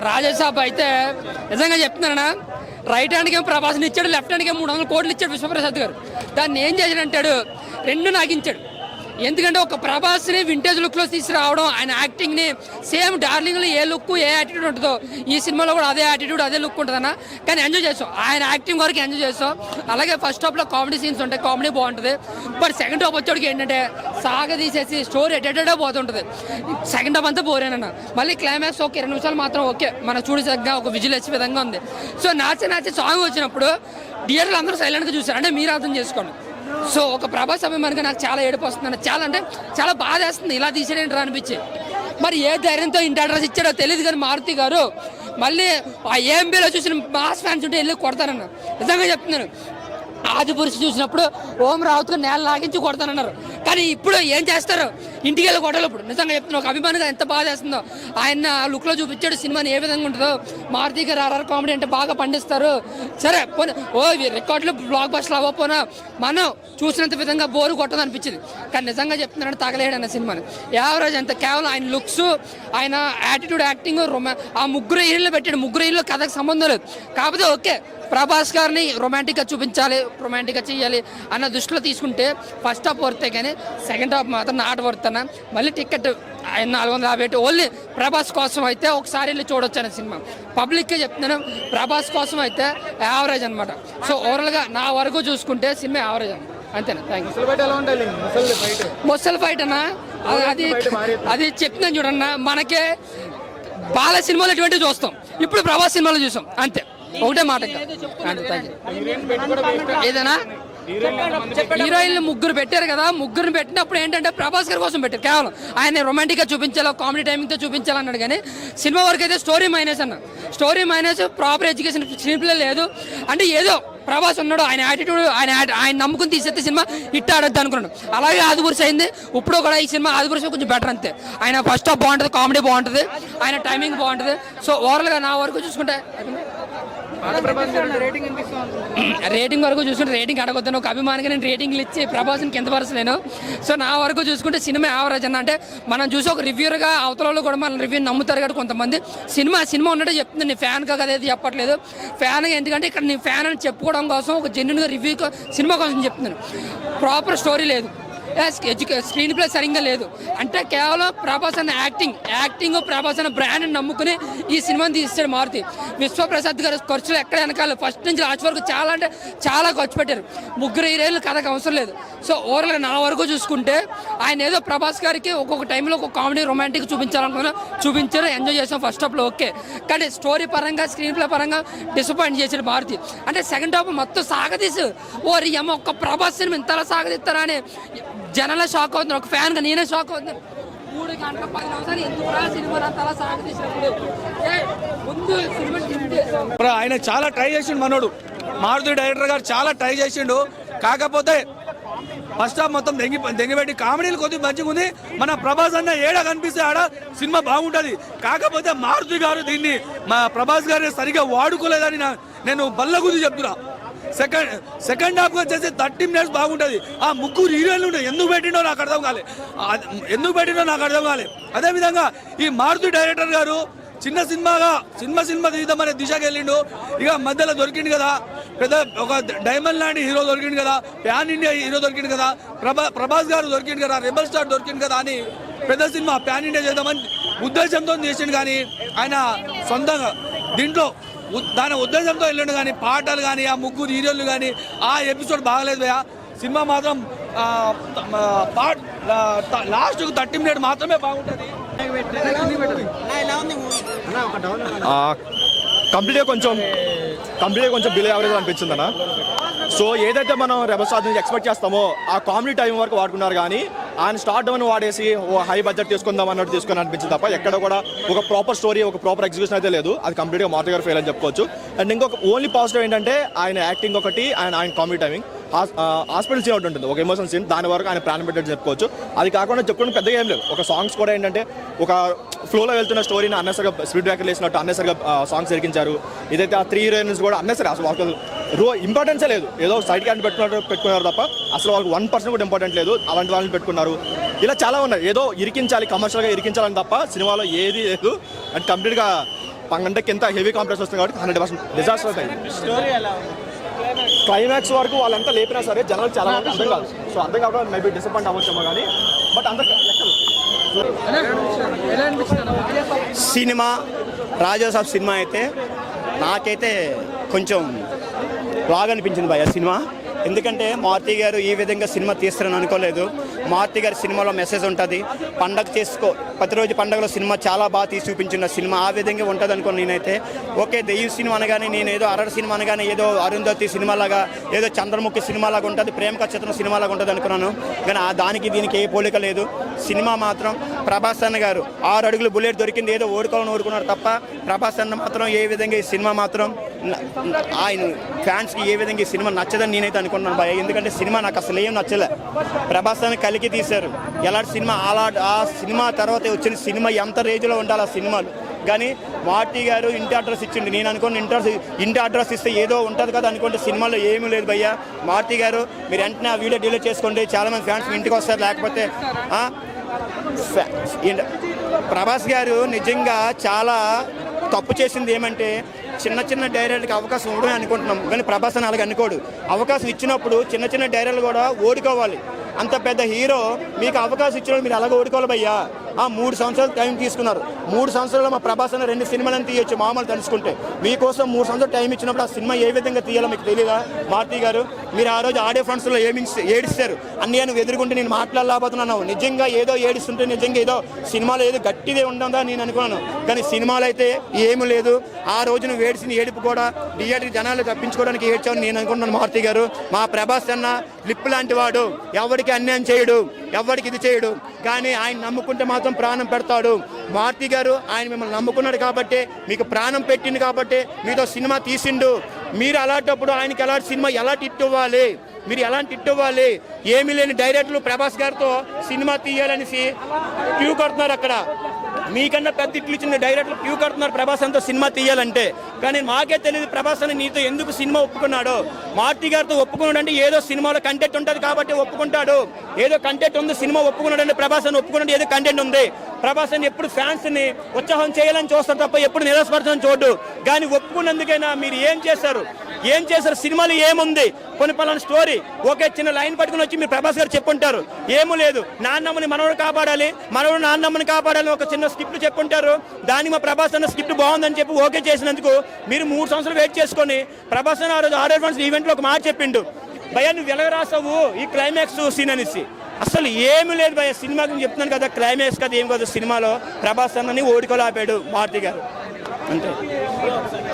రాజాసాబ్ అయితే నిజంగా చెప్తున్నానా, రైట్ హ్యాండ్కి ఏమో ప్రభాస్ని ఇచ్చాడు, లెఫ్ట్ హ్యాండ్కి ఏమో 300 కోట్లు ఇచ్చాడు విశ్వప్రసాద్ గారు. దాన్ని ఏం చేశాడంటాడు, రెండు నాగించాడు. ఎందుకంటే ఒక ప్రభాస్ని వింటేజ్ లుక్లో తీసుకురావడం, ఆయన యాక్టింగ్ని సేమ్ డార్లింగ్లో ఏ లుక్ ఏ యాటిట్యూడ్ ఉంటుందో ఈ సినిమాలో కూడా అదే యాటిట్యూడ్ అదే లుక్ ఉంటుందన్న. కానీ ఎంజాయ్ చేస్తాం, ఆయన యాక్టింగ్ వరకు ఎంజాయ్ చేస్తాం. అలాగే ఫస్ట్ హాఫ్లో కామెడీ సీన్స్ ఉంటాయి, కామెడీ బాగుంటుంది. బట్ సెకండ్ హాఫ్ వచ్చేటికి ఏంటంటే సాగ తీసేసి స్టోరీ ఎటెటో పోతుంటుంది. సెకండ్ హాఫ్ అంతా బోరేనన్న. మళ్ళీ క్లైమాక్స్ ఒక 20 నిమిషాలు మాత్రం ఓకే, మన చూడసగ్గా ఒక విజువల్ వచ్చే విధంగా ఉంది. సో నాచే సాంగ్ వచ్చినప్పుడు థియేటర్లు అందరూ సైలెంట్గా చూశారు, అంటే మీరు అర్థం చేసుకోండి. సో ఒక ప్రభాస్ అభిమానిగా నాకు చాలా ఏడుపు వస్తుంది, చాలా అంటే చాలా బాధ వేస్తుంది, ఇలా తీసేయంటారా అనిపించి. మరి ఏ ధైర్యంతో ఇంటి అడ్రస్ ఇచ్చాడో తెలియదు, కానీ మారుతి గారు మళ్ళీ ఆ ఏఎంబీలో చూసిన మాస్ ఫ్యాన్స్ ఉంటే వెళ్ళి కొడతానన్న. నిజంగా చెప్తున్నాను, ఆదిపురుషు చూసినప్పుడు ఓం రావుత్గా నేల లాగించి కొడతానన్నారు. కానీ ఇప్పుడు ఏం చేస్తారు, ఇంటికి వెళ్ళి కొట్టాలి. ఇప్పుడు నిజంగా చెప్తున్నా, ఒక అభిమానిగా ఎంత బాధ వేస్తుందో. ఆయన లుక్లో చూపించాడు సినిమాని ఏ విధంగా ఉంటుందో. మారుతి గారు ఆర్ఆర్ కామెడీ అంటే బాగా పండిస్తారు. సరే పోనీ రికార్డులు బ్లాక్ బస్టర్ అవ్వకపోయినా మనం చూసినంత విధంగా బోరు కొట్టదు అనిపించింది. కానీ నిజంగా చెప్తున్నాడు, తగలేడు అన్న సినిమాని. యావరేజ్ అంత కేవలం ఆయన లుక్స్, ఆయన యాటిట్యూడ్, యాక్టింగ్, ఆ ముగ్గురు హీరోలు పెట్టాడు. ముగ్గురు హీరోలు కథకు సంబంధం లేదు. కాకపోతే ఓకే, ప్రభాస్ గారిని రొమాంటిక్గా చూపించాలి, రొమాంటిక్గా చేయాలి అన్న దృష్టిలో తీసుకుంటే ఫస్ట్ హాఫ్ వర్తే, కానీ సెకండ్ హాఫ్ మాత్రం నాట్ వర్తన్నా. మళ్ళీ టికెట్ 450 ఓన్లీ ప్రభాస్ కోసం అయితే ఒకసారి వెళ్ళి చూడొచ్చు అనే సినిమా. పబ్లిక్కే చెప్తున్నాను, ప్రభాస్ కోసం అయితే యావరేజ్ అనమాట. సో ఓవరాల్గా నా వరకు చూసుకుంటే సినిమా యావరేజ్ అన్న, అంతేనా. Thank you. ముసల్ ఫైట్ అన్నా, అది చెప్తున్నాను చూడన్నా, మనకే బాల సినిమాలు ఎటువంటివి చూస్తాం, ఇప్పుడు ప్రభాస్ సినిమాలు చూసాం, అంతే. ఒకటే మాట ఏదైనా హీరోయిన్లు ముగ్గురు పెట్టారు కదా, ముగ్గురిని పెట్టినప్పుడు ఏంటంటే ప్రభాస్ గారి కోసం పెట్టారు. కేవలం ఆయన రొమాంటిక్గా చూపించాలో, కామెడీ టైమింగ్తో చూపించాలన్నాడు. కానీ సినిమా వరకు అయితే స్టోరీ మైనస్ అన్న. Story minus, proper education screen play లేదు. అంటే ఏదో ప్రభాస్ ఉన్నాడు, ఆయన యాటిట్యూడ్, ఆయన నమ్ముకుని తీసేస్తే సినిమా హిట్ ఆడద్దు అనుకున్నాడు. అలాగే ఆదిపురుష్ అయింది. ఇప్పుడు కూడా ఈ సినిమా ఆదిపురుష్ కొంచెం బెటర్ అంతే. ఆయన ఫస్ట్ హాఫ్ బాగుంటుంది, కామెడీ బాగుంటుంది, ఆయన టైమింగ్ బాగుంటుంది. సో ఓవరాల్గా నా వరకు చూసుకుంటే రేటింగ్ వరకు చూసుకుంటే, రేటింగ్ అడగొద్దాను, ఒక అభిమానిగా నేను రేటింగ్లు ఇచ్చి ప్రభాస్ని కింద పరచలేను. సో నా వరకు చూసుకుంటే సినిమా యావరేజ్ అన్న. అంటే మనం చూసి ఒక రివ్యూర్గా అవతలలో కూడా మన రివ్యూ నమ్ముతారు కాబట్టి కొంతమంది. సినిమా ఉన్నట్టే చెప్తుంది, నీ ఫ్యాన్ కాదు ఏది చెప్పట్లేదు. ఫ్యాన్ ఎందుకంటే ఇక్కడ నీ ఫ్యాన్ అని చెప్పుకోవడం కోసం, ఒక జెన్యున్గా రివ్యూ సినిమా కోసం చెప్తున్నాను. ప్రాపర్ స్టోరీ లేదు, స్క్రీన్ ప్లే సరిగ్గా లేదు. అంటే కేవలం ప్రభాస్ అన్న యాక్టింగ్ ప్రభాస్ అన్న బ్రాండ్ని నమ్ముకుని ఈ సినిమాని తీసాడు మారుతి. విశ్వప్రసాద్ గారు ఖర్చులు ఎక్కడ వెనకాల ఫస్ట్ నుంచి లాస్ట్ వరకు చాలా అంటే చాలా ఖర్చు పెట్టారు. ముగ్గురు హీరోయిన్లు కథకు అవసరం లేదు. సో ఓవరాల్గా నా వరకు చూసుకుంటే ఆయన ఏదో ప్రభాస్ గారికి ఒక్కొక్క టైంలో ఒక కామెడీ రొమాంటిక్ చూపించాలనుకున్నా చూపించారు, ఎంజాయ్ చేసాం ఫస్ట్ హాఫ్లో ఓకే. కానీ స్టోరీ పరంగా, స్క్రీన్ ప్లే పరంగా డిసప్పాయింట్ చేశాడు మారుతి. అంటే సెకండ్ హాఫ్ మొత్తం సాగదీసు, ఓరి అమ్మ ఒక్క ప్రభాస్ సినిమా ఇంతలా సాగదీస్తారా అని జనాలే షాక్ అవుతున్నారు. ఒక ఫ్యాన్గా నేనే షాక్ అవుతున్నాను. 3 గంటల 10 నిమిషాలు ఎందుకు సినిమా అంతలా సాగదీసినప్పుడు ముందు ఆయన చాలా ట్రై చేసిండు మనోడు. మారుతి డైరెక్టర్ గారు చాలా ట్రై చేసిండు. కాకపోతే ఫస్ట్ హాఫ్ మొత్తం దెంగిపెట్టి కామెడీలు కొద్దిగా మంచిగా ఉంది. మన ప్రభాస్ అన్న ఏడా కనిపిస్తే ఆడ సినిమా బాగుంటుంది. కాకపోతే మారుతి గారు దీన్ని మా ప్రభాస్ గారిని సరిగా వాడుకోలేదని నేను బల్లగుద్ది చెప్తున్నా. సెకండ్ హాఫ్ వచ్చేసి 30 మినిట్స్ బాగుంటుంది. ఆ ముగ్గురు హీరోయిన్లు ఉండే ఎందుకు పెట్టిండో నాకు అర్థం కాలే. అదేవిధంగా ఈ మారుతి డైరెక్టర్ గారు చిన్న సినిమా తీద్దామనే దిశకి వెళ్ళిండు. ఇక మధ్యలో దొరికిండు కదా, పెద్ద ఒక డైమండ్ లాంటి హీరో దొరికిండు కదా, ప్యాన్ ఇండియా హీరో దొరికిండు కదా, ప్రభాస్ గారు దొరికిండు కదా, రెబల్ స్టార్ దొరికిండు కదా అని పెద్ద సినిమా ప్యాన్ ఇండియా చేద్దామని ఉద్దేశంతో చేసిండు. కానీ ఆయన సొంతంగా దీంట్లో దాని ఉద్దేశంతో వెళ్ళండు. కానీ పాటలు కానీ, ఆ ముగ్గురు హీరోలు కానీ, ఆ ఎపిసోడ్ బాగలేదు భయ్యా. సినిమా మాత్రం లాస్ట్కు 30 మినిట్ మాత్రమే బాగుంటుంది. కంప్లీట్గా కొంచెం బిలో యావరేజ్ అనిపించింది అన్న. సో ఏదైతే మనం రెబల్ స్టార్ నుంచి ఎక్స్పెక్ట్ చేస్తామో ఆ కామెడీ టైం వరకు వాడుకున్నారు. కానీ ఆయన స్టార్ట్ అని వాడేసి హై బడ్జెట్ తీసుకుందాం అన్నట్టు తీసుకొని అనిపించింది తప్ప ఎక్కడ కూడా ఒక ప్రాపర్ స్టోరీ, ఒక ప్రాపర్ ఎగ్జిక్యూషన్ అయితే లేదు. అది కంప్లీట్గా మారుతి గారు ఫెయిల్ అని చెప్పుకోవచ్చు. అండ్ ఇంకొక ఓన్లీ పాజిటివ్ ఏంటంటే ఆయన యాక్టింగ్ ఒకటి, ఆయన కామెడీ టైమింగ్. హాస్పిటల్ సీన్ ఒకటి ఉంటుంది, ఒక ఎమోషన్ సీన్, దాని వరకు ఆయన ప్రాణం పెట్టేట్టు చెప్పుకోవచ్చు. అది కాకుండా చెప్పుకోవడం పెద్దగా ఏం లేదు. ఒక సాంగ్స్ కూడా ఏంటంటే ఒక ఫ్లోలో వెళ్తున్న స్టోరీని అన్నెసరిగా స్పీడ్ బ్రేకర్ వేసినట్టు అన్నెసరిగా సాంగ్స్ ఎరికించారు. ఇదైతే ఆ 3 హీరోయిన్స్ కూడా అన్నెసరి, అసలు వాళ్ళకి ఇంపార్టెన్సే లేదు. ఏదో సైడ్ క్యాండ్ పెట్టుకున్నారు తప్ప అసలు వాళ్ళకి 1% కూడా ఇంపార్టెంట్ లేదు. అలాంటి వాళ్ళని పెట్టుకున్నారు. ఇలా చాలా ఉన్నాయి. ఏదో ఇరికించాలి, కమర్షియల్గా ఇరికించాలని తప్ప సినిమాలో ఏది లేదు. అండ్ కంప్లీట్గా పంగంటకి ఎంత హెవీ కాంప్లెక్స్ వస్తుంది కాబట్టి 100% డిజాస్టర్ అవుతాయి. క్లైమాక్స్ వరకు వాళ్ళంతా లేపినా సరే జనాలు చాలా మంది అర్థం కాదు. సో అర్థం కావడం మేబీ డిసప్పాయింట్ అవ్వచ్చేమో కానీ బట్ అందరు సినిమా రాజాసాబ్ సినిమా అయితే నాకైతే కొంచెం బాగా అనిపించింది భయ్య సినిమా. ఎందుకంటే మారుతి గారు ఈ విధంగా సినిమా తీస్తారని అనుకోలేదు. మారుతి గారి సినిమాలో మెసేజ్ ఉంటుంది, పండగ చేసుకో, ప్రతిరోజు పండగలో సినిమా చాలా బాగా తీసి చూపించిన సినిమా ఆ విధంగా ఉంటుంది అనుకోని నేనైతే. ఓకే దెయ్యం సినిమా అనగానే నేను ఏదో అరడు సినిమా అనగానే ఏదో అరుంధతి సినిమాలాగా ఏదో చంద్రముఖి సినిమాలాగా ఉంటుంది, ప్రేమ కథ సినిమాలాగా ఉంటుంది అనుకున్నాను. కానీ దానికి దీనికి ఏ పోలిక లేదు. సినిమా మాత్రం ప్రభాస్ అన్న గారు 6 అడుగులు బుల్లెట్ దొరికింది ఏదో ఓడుకోవాలని ఓడుకున్నారు తప్ప ప్రభాస్ అన్న మాత్రం ఏ విధంగా ఈ సినిమా మాత్రం ఆయన ఫ్యాన్స్కి ఏ విధంగా ఈ సినిమా నచ్చదని నేనైతే అనుకుంటున్నాను భయ. ఎందుకంటే సినిమా నాకు అసలు ఏం నచ్చలే. ప్రభాస్ అని కలికి తీశారు ఎలాంటి సినిమా ఆ సినిమా తర్వాత వచ్చిన సినిమా ఎంత రేంజ్లో ఉండాలి ఆ సినిమాలు. కానీ మారుతి గారు ఇంటి అడ్రస్ ఇచ్చింది. నేను అనుకున్న ఇంటి అడ్రస్ ఇస్తే ఏదో ఉంటుంది కదా అనుకుంటే సినిమాలో ఏమీ లేదు భయ్య. మారుతి గారు మీరు వెంటనే ఆ వీడియో డిలీట్ చేసుకోండి, చాలామంది ఫ్యాన్స్ మీ ఇంటికి వస్తారు. లేకపోతే ప్రభాస్ గారు నిజంగా చాలా తప్పు చేసింది ఏమంటే చిన్న డైరెక్టర్కి అవకాశం ఇవ్వడమే అనుకుంటున్నాం, కానీ ప్రభాస్ అని అలాగే అనుకోడు. అవకాశం ఇచ్చినప్పుడు చిన్న డైరెక్టర్లు కూడా ఓడుకోవాలి. అంత పెద్ద హీరో మీకు అవకాశం ఇచ్చినప్పుడు మీరు అలాగే ఓడుకోవాలి భయ్యా. 3 సంవత్సరాలు టైం తీసుకున్నారు. 3 సంవత్సరాలు మా ప్రభాస్ అన్న 2 సినిమాలను తీయొచ్చు మామూలు తెలుసుకుంటే. మీకోసం 3 సంవత్సరాలు టైం ఇచ్చినప్పుడు ఆ సినిమా ఏ విధంగా తీయాలో మీకు తెలియదా మారుతి గారు? మీరు ఆ రోజు ఆడియో ఫండ్స్లో ఏడిస్తారు అన్నీ నువ్వు ఎదుర్కొంటే నేను మాట్లాడలేకపోతున్నాను. నిజంగా ఏదో ఏడుస్తుంటే నిజంగా ఏదో సినిమాలో ఏదో గట్టిదే ఉండదా నేను అనుకున్నాను. కానీ సినిమాలో అయితే ఏమీ లేదు. ఆ రోజు నువ్వు ఏడిసిన ఏడుపు కూడా థియేటర్ జనాలు తప్పించుకోవడానికి ఏడ్చావని నేను అనుకుంటున్నాను మారుతి గారు. మా ప్రభాస్ అన్న లిప్ లాంటి వాడు, ఎవరికి అన్యాయం చేయడు, ఎవరికి ఇది చేయడు. కానీ ఆయన నమ్ముకుంటే మాత్రం ప్రాణం పెడతాడు. మారుతి గారు ఆయన మిమ్మల్ని నమ్ముకున్నాడు కాబట్టి, మీకు ప్రాణం పెట్టింది కాబట్టి మీతో సినిమా తీసిండు. మీరు అలాంటప్పుడు ఆయనకి ఎలాంటి సినిమా ఎలా హిట్ ఇవ్వాలి, మీరు ఎలాంటి హిట్ ఇవ్వాలి? ఏమీ లేని డైరెక్టర్లు ప్రభాస్ గారితో సినిమా తీయాలనేసి క్యూ కడుతున్నారు. అక్కడ మీకన్నా పెద్ద ఇట్లు ఇచ్చిన డైరెక్టర్లు క్యూ కడుతున్నారు ప్రభాస్ అంతా సినిమా తీయాలంటే. కానీ మాకే తెలియదు ప్రభాస్ అని నీతో ఎందుకు సినిమా ఒప్పుకున్నాడు. మారుతి గారితో ఒప్పుకున్నాడు అంటే ఏదో సినిమాలో కంటెంట్ ఉంటుంది కాబట్టి ఒప్పుకుంటాడు. ఏదో కంటెంట్ ఉంది సినిమా ఒప్పుకున్నాడు అంటే ప్రభాస్ అని ఒప్పుకున్నాడు, ఏదో కంటెంట్ ఉంది. ప్రభాస్ అని ఎప్పుడు ఫ్యాన్స్ని ఉత్సాహం చేయాలని చూస్తారు తప్ప ఎప్పుడు నిరాశపరచని చూడు. కానీ ఒప్పుకున్నందుకైనా మీరు ఏం చేశారు? సినిమాలు ఏముంది? కొన్ని పలానా స్టోరీ ఓకే చిన్న లైన్ పట్టుకుని వచ్చి మీరు ప్రభాస్ గారు చెప్పుంటారు. ఏమీ లేదు. నాన్నమ్మని మనవడు కాపాడాలి, మనవడు నాన్నమ్మని కాపాడాలి ఒక చిన్న స్క్రిప్ట్ చెప్పుంటారు. దానికి మా ప్రభాస్ అన్న స్క్రిప్ట్ బాగుందని చెప్పి ఓకే చేసినందుకు మీరు 3 సంవత్సరాలు వెయిట్ చేసుకొని ప్రభాస్ అన్న ఆ రోజు ఆడియో ఫండ్స్ ఈవెంట్లో ఒక మాట చెప్పిండు, భయ్యా నువ్వు ఎలా రాసావు ఈ క్లైమాక్స్ సీన్ అనేసి. అసలు ఏమీ లేదు భయ్య. సినిమా గురించి చెప్తున్నాను కదా, క్లైమాక్స్ కదా ఏం కదా సినిమాలో ప్రభాస్ అన్నని ఓడికోలేపాడు మారుతి గారు అంతే.